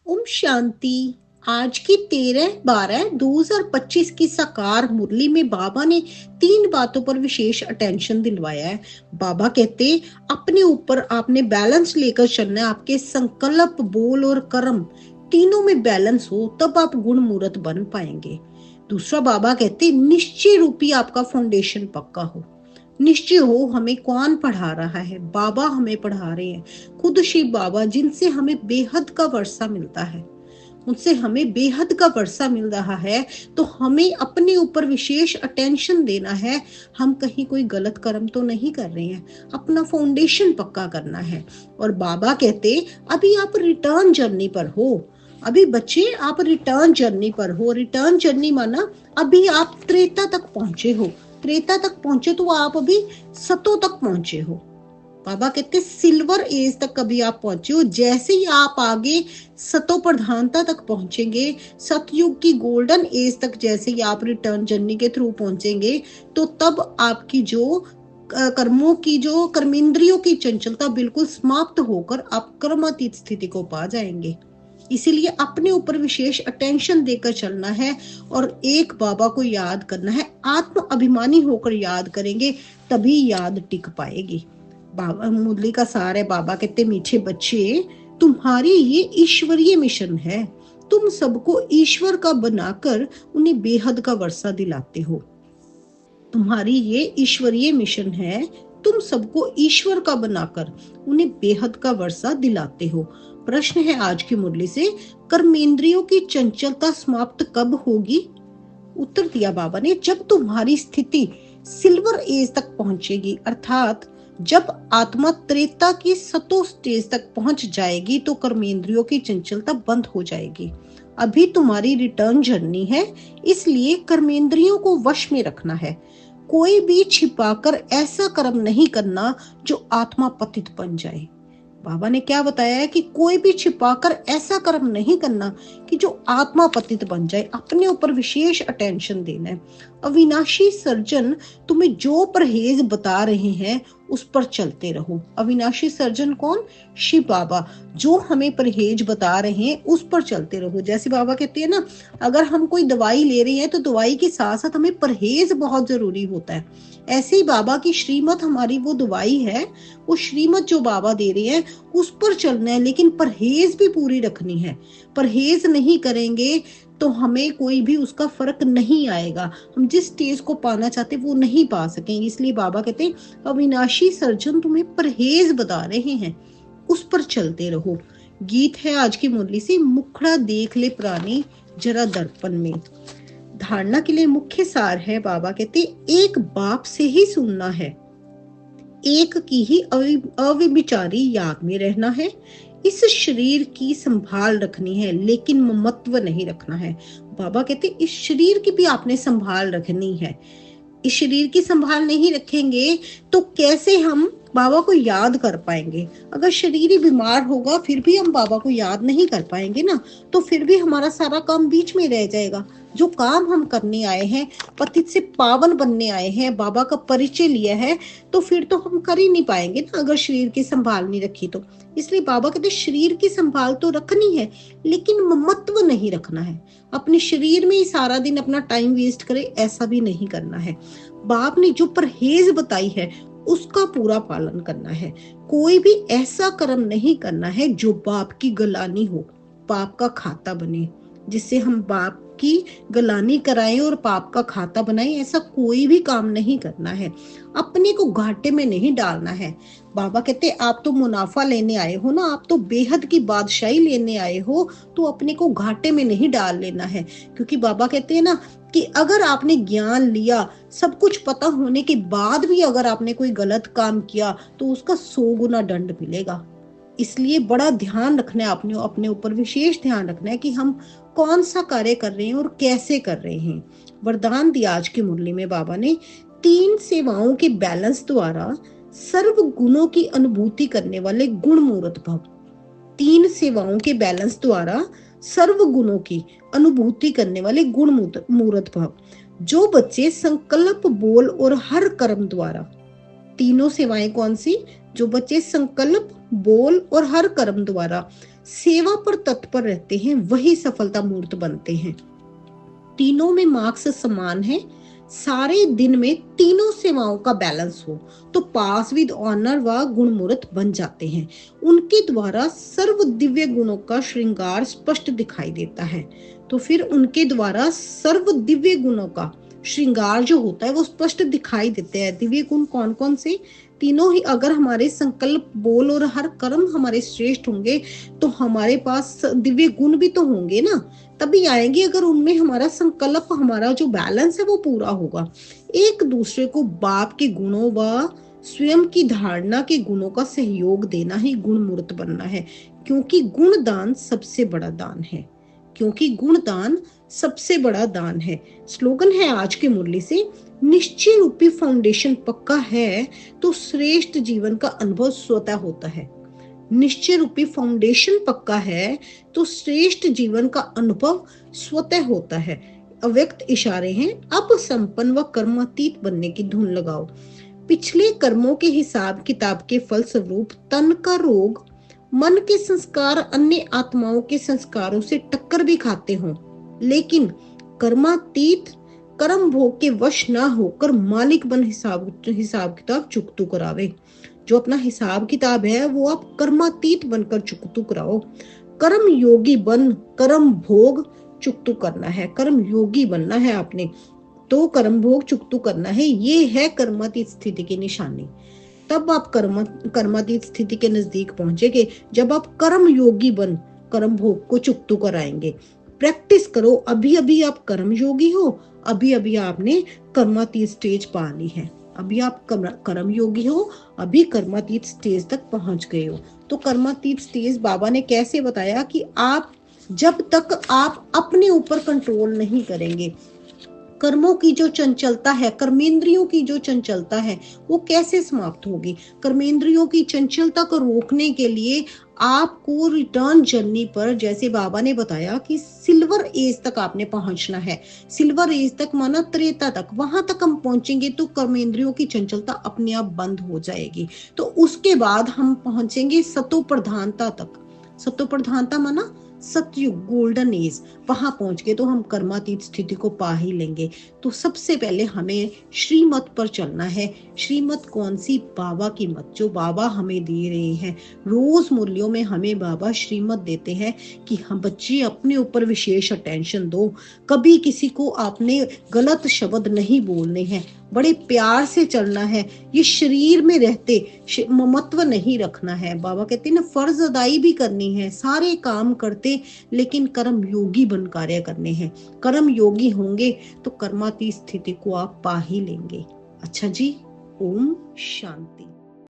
ओम शांति। आज की 13/12/2025 की साकार मुरली में बाबा ने 3 बातों पर विशेष अटेंशन दिलवाया है। बाबा कहते अपने ऊपर आपने बैलेंस लेकर चलना है। आपके संकल्प, बोल और कर्म तीनों में बैलेंस हो तब आप गुण मूर्त बन पाएंगे। दूसरा, बाबा कहते निश्चय रूपी आपका फाउंडेशन पक्का हो। निश्चय हो हमें कौन पढ़ा रहा है, बाबा हमें पढ़ा रहे हैं। खुद शिव बाबा जिनसे हमें बेहद का वर्षा मिलता है, उनसे हमें बेहद का वर्षा मिल रहा है। तो हमें अपने ऊपर विशेष अटेंशन देना है। हम कहीं कोई गलत कर्म तो नहीं कर रहे हैं, अपना फाउंडेशन पक्का करना है। और बाबा कहते अभी आप रिटर्न जर्नी पर हो। अभी बच्चे आप रिटर्न जर्नी पर हो। रिटर्न जर्नी माना अभी आप त्रेता तक पहुंचे हो। त्रेता तक पहुंचे तो आप अभी सतों तक पहुंचे हो। बाबा कहते सिल्वर एज तक कभी आप पहुंचे हो। जैसे ही आप आगे सतो प्रधानता तक पहुंचेंगे, सतयुग की गोल्डन एज तक जैसे ही आप रिटर्न जर्नी के थ्रू पहुंचेंगे, तो तब आपकी जो कर्मों की, जो कर्मेंद्रियों की चंचलता बिल्कुल समाप्त होकर आप कर्मातीत स्थिति को पा जाएंगे। इसीलिए अपने ऊपर विशेष अटेंशन देकर चलना है और एक बाबा को याद करना है। आत्म अभिमानी होकर याद करेंगे तभी याद टिक पाएगी। बाबा मुरली का सार है। बाबा कहते मीठे बच्चे, तुम्हारी ये ईश्वरीय मिशन है। तुम सबको ईश्वर का बनाकर उन्हें बेहद का वर्षा दिलाते हो। तुम्हारी ये ईश्वरीय मिशन है। तुम सबको ईश्वर का बनाकर उन्हें बेहद का वर्षा दिलाते हो। प्रश्न है आज की मुरली से, कर्मेंद्रियों की चंचलता समाप्त कब होगी? उत्तर दिया बाबा ने, जब तुम्हारी स्थिति सिल्वर एज तक पहुंचेगी, अर्थात जब आत्मा त्रेता की सतो स्टेज तक पहुंच जाएगी तो कर्मेंद्रियों की चंचलता बंद हो जाएगी। अभी तुम्हारी रिटर्न जर्नी है, इसलिए कर्मेंद्रियों को वश में रखना है। कोई भी छिपाकर ऐसा कर्म नहीं करना जो आत्मा पतित बन जाए। बाबा ने क्या बताया है कि कोई भी छिपाकर ऐसा कर्म नहीं करना कि जो आत्मा पतित बन जाए। अपने ऊपर विशेष अटेंशन देना है। अविनाशी सर्जन तुम्हें जो परहेज बता रहे हैं उस पर चलते रहो। अविनाशी सर्जन कौन? शिव बाबा। जो हमें परहेज बता रहे हैं उस पर चलते रहो। जैसे बाबा कहते हैं ना, अगर हम कोई दवाई ले रहे हैं तो दवाई के साथ साथ हमें परहेज बहुत जरूरी होता है। ऐसे ही बाबा की श्रीमत हमारी वो दवाई है। वो श्रीमत जो बाबा दे रहे हैं उस पर चलना है, लेकिन परहेज भी पूरी रखनी है। परहेज नहीं करेंगे तो हमें कोई भी उसका फर्क नहीं आएगा। हम जिस स्टेज को पाना चाहते वो नहीं पा सकेंगे। इसलिए बाबा कहते हैं अविनाशी सर्जन तुम्हें परहेज बता रहे हैं, उस पर चलते रहो। गीत है आज की मुरली से, मुखड़ा देख ले प्राणी जरा दर्पण में। धारणा के लिए मुख्य सार है, बाबा कहते एक बाप से ही सुनना है, एक की ही अविचारी याद में रहना है। इस शरीर की संभाल रखनी है लेकिन ममत्व नहीं रखना है। बाबा कहते इस शरीर की भी आपने संभाल रखनी है। इस शरीर की संभाल नहीं रखेंगे तो कैसे हम बाबा को याद कर पाएंगे? अगर शरीर ही बीमार होगा फिर भी हम बाबा को याद नहीं कर पाएंगे ना, तो फिर भी हमारा सारा काम बीच में रह जाएगा। जो काम हम करने आए हैं, पतित से पावन बनने आए हैं, बाबा का परिचय लिया है, तो फिर तो हम कर ही नहीं पाएंगे ना अगर शरीर की संभाल नहीं रखी तो। इसलिए बाबा कहते शरीर की संभाल तो रखनी है लेकिन ममत्व नहीं रखना है। अपने शरीर में ही सारा दिन अपना टाइम वेस्ट करे, ऐसा भी नहीं करना है। बाप ने जो परहेज बताई है उसका पूरा पालन करना है। कोई भी ऐसा कर्म नहीं करना है जो बाप की गलानी हो, पाप का खाता बने, जिससे हम बाप की गलानी कराएं और पाप का खाता बनाएं। ऐसा कोई भी काम नहीं करना है। अपने को घाटे में नहीं डालना है। बाबा कहते आप तो मुनाफा लेने आए हो ना, आप तो बेहद की बादशाही लेने आए हो, तो अपने को घाटे में नहीं डाल लेना है। क्योंकि बाबा कहते हैं ना कि अगर आपने ज्ञान लिया, सब कुछ पता होने के बाद भी अगर आपने कोई गलत काम किया तो उसका 100 गुना दंड मिलेगा। इसलिए बड़ा ध्यान रखना है, अपने ऊपर विशेष ध्यान रखना है कि हम कौन सा कार्य कर रहे हैं और कैसे कर रहे हैं। वरदान दिया आज की मुरली में बाबा ने, 3 सेवाओं के बैलेंस द्वारा सर्व गुणों की अनुभूति करने वाले गुण मूर्त भव। 3 सेवाओं के बैलेंस द्वारा सर्व गुणों की अनुभूति करने वाले गुण मूर्त भव। जो बच्चे संकल्प, बोल और हर कर्म द्वारा, तीनों सेवाएं कौन सी? जो बच्चे संकल्प, बोल और हर कर्म द्वारा सेवा पर तत्पर रहते हैं, वही सफलता मूर्त बनते हैं। तीनों में मार्क्स समान है, सारे दिन में तीनों सेवाओं का बैलेंस हो तो पास विद ऑनर व गुणमूर्त बन जाते हैं। उनके द्वारा सर्व दिव्य गुणों का श्रृंगार स्पष्ट दिखाई देता है। तो फिर उनके द्वारा सर्व दिव्य गुणों का श्रृंगार जो होता है वो स्पष्ट दिखाई देते हैं। दिव्य गुण कौन कौन से? तीनों ही। अगर हमारे संकल्प, बोल और हर कर्म हमारे श्रेष्ठ होंगे तो हमारे पास दिव्य गुण भी तो होंगे ना, तभी आएंगे अगर उनमें हमारा संकल्प, हमारा जो बैलेंस है वो पूरा होगा। एक दूसरे को बाप के गुणों व स्वयं की धारणा के गुणों का सहयोग देना ही गुणमूर्त बनना है, क्योंकि गुणदान सबसे बड़ा दान है। क्योंकि गुणदान सबसे बड़ा दान है। स्लोगन है आज के मुरली से, निश्चय रूपी फाउंडेशन पक्का है तो श्रेष्ठ जीवन का अनुभव स्वतः होता है। निश्चय रूपी फाउंडेशन पक्का है तो श्रेष्ठ जीवन का अनुभव स्वतः होता है। अव्यक्त इशारे हैं, अब संपन्न व कर्मातीत बनने की धुन लगाओ। पिछले कर्मों के हिसाब किताब के फल स्वरूप तन का रोग, मन के संस्कार अन्य आत्माओं के संस्कारों से टक्कर भी खाते हों, लेकिन कर्मातीत कर्म भोग के वश ना होकर मालिक बन हिसाब किताब चुकतू करावे। जो अपना हिसाब किताब है वो आप कर्मातीत बनकर चुकतू कराओ। कर्म योगी बन कर्म भोग चुकतू करना है। कर्म योगी बनना है आपने, तो कर्म भोग चुकतू करना है। ये है कर्मातीत स्थिति की निशानी। तब आप कर्मातीत स्थिति के नजदीक पहुंचेंगे जब आप कर्म योगी बन कर्म भोग को चुकतू कराएंगे। प्रैक्टिस करो, अभी अभी आप कर्म योगी हो, अभी अभी आपने कर्मातीत स्टेज पा ली है। अभी आप कर्म योगी हो, अभी कर्मातीत स्टेज तक पहुंच गए हो। तो कर्मातीत स्टेज बाबा ने कैसे बताया कि आप जब तक आप अपने ऊपर कंट्रोल नहीं करेंगे, कर्मों की जो चंचलता है, कर्मेंद्रियों की जो चंचलता है वो कैसे समाप्त होगी। कर्मेंद्रियों की चंचलता को रोकने के लिए आपको रिटर्न जर्नी पर, जैसे बाबा ने बताया कि सिल्वर एज तक आपने पहुंचना है। सिल्वर एज तक माना त्रेता तक, वहां तक हम पहुंचेंगे तो कर्मेंद्रियों की चंचलता अपने आप बंद हो जाएगी। तो उसके बाद हम पहुंचेंगे सतो प्रधानता तक। सतो प्रधानता माना सतयुग, गोल्डन एज, वहां पहुंच गए तो हम कर्मातीत स्थिति को पा ही लेंगे। तो सबसे पहले हमें श्रीमत पर चलना है। श्रीमत कौन सी? बाबा की मत, जो बाबा हमें दे रहे हैं। रोज मुरलियों में हमें बाबा श्रीमत देते हैं कि हम बच्चे अपने ऊपर विशेष अटेंशन दो, कभी किसी को आपने गलत शब्द नहीं बोलने हैं, बड़े प्यार से चलना है। ये शरीर में रहते ममत्व नहीं रखना है। बाबा कहते हैं ना, फर्ज अदाई भी करनी है, सारे काम करते लेकिन कर्म योगी बन कार्य करने हैं। कर्म योगी होंगे तो कर्मातीत स्थिति को आप पा ही लेंगे। अच्छा जी, ओम शांति।